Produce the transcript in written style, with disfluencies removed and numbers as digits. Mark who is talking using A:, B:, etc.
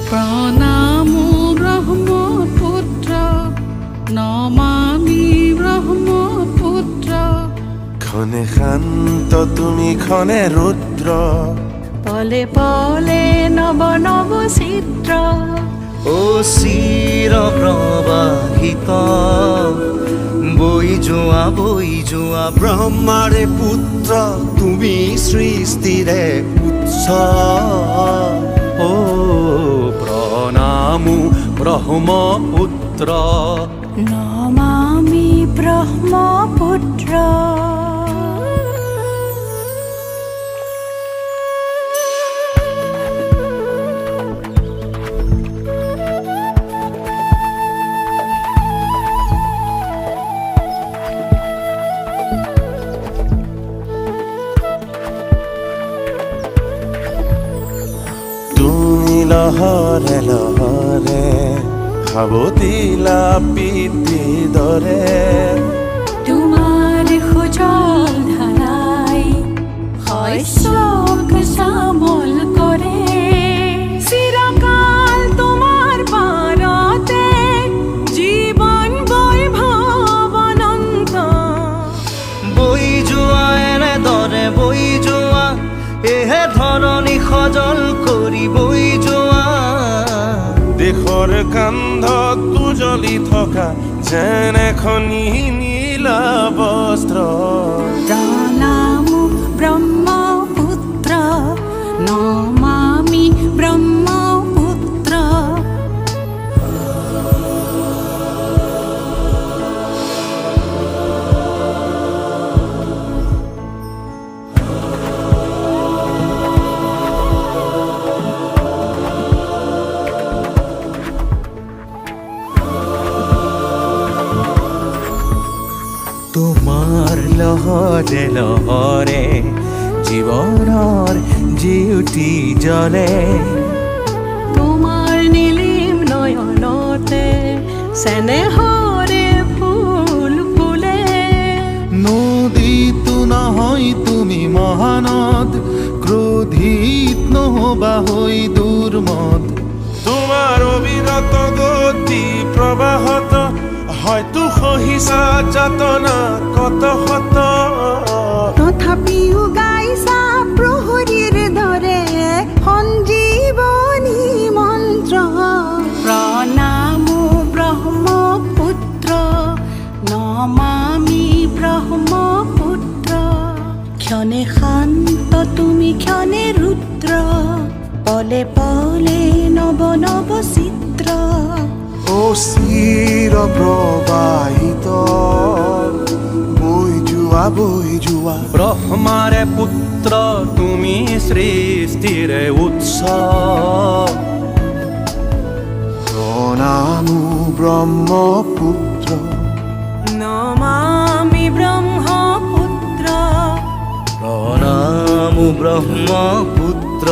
A: প্ৰণামো ব্ৰহ্মপুত্ৰ নমামি ব্ৰহ্মপুত্ৰ
B: ক্ষণে শান্ত তুমি ক্ষণে ৰুদ্ৰ
A: পলে পলে নৱ নৱ চিত্ৰ
C: ও চিৰ প্ৰবাহিত বৈ যোৱা
B: ব্ৰহ্মাৰে পুত্ৰ তুমি সৃষ্টিৰে উৎস
D: ও প্ৰণামো ব্ৰহ্মপুত্ৰ
A: নমামি ব্ৰহ্মপুত্ৰ
B: লহৰে লহৰে সাৱতিলা পিতৃৰ দৰে
A: তোমাৰ সুজল ধাৰাই শস্যক শ্যামল কৰে চিৰকাল তোমাৰ পাৰতে জীৱন বৈভৱ অনন্ত
C: বৈ যোৱা এনেদৰে বৈ যোৱা এহে ধৰণী সজল কৰি বৈ যোৱা
B: দেশৰ কান্ধত উজলি থকা যেন এখনি নীলা বস্ত্ৰ
A: প্ৰণামো ব্ৰহ্মপুত্ৰ নমামি ব্ৰহ্মপুত্ৰ
D: তোমাৰ লহৰে লহৰে জীৱনৰ জিউতি জ্বলে
A: তোমাৰ নীলিম নয়নতে চেনেহৰে ফুল ফুলে
E: নদীতো নহয় তুমি মহানদ ক্ৰোধিত নহবা হৈ দুৰ্মদ
B: তোমাৰ অবিৰত গতি প্ৰবাহত হয়তো সহিছা যাতনা কত শত
A: তথাপিও গাইছা প্ৰহৰীৰ দৰে সঞ্জীৱনী মন্ত্ৰ প্ৰণামো ব্ৰহ্মপুত্ৰ নমামি ব্ৰহ্মপুত্ৰ ক্ষণে শান্ত তুমি ক্ষণে ৰুদ্ৰ পলে পলে নৱ নৱ চিত্ৰ
B: ও চিৰ প্ৰবাহিত বৈ যোৱা
D: ব্ৰহ্মাৰে পুত্ৰ তুমি সৃষ্টিৰে উৎস
B: প্ৰণামো ব্ৰহ্মপুত্ৰ
A: নমামি ব্ৰহ্মপুত্ৰ
C: প্ৰণামো ব্ৰহ্মপুত্ৰ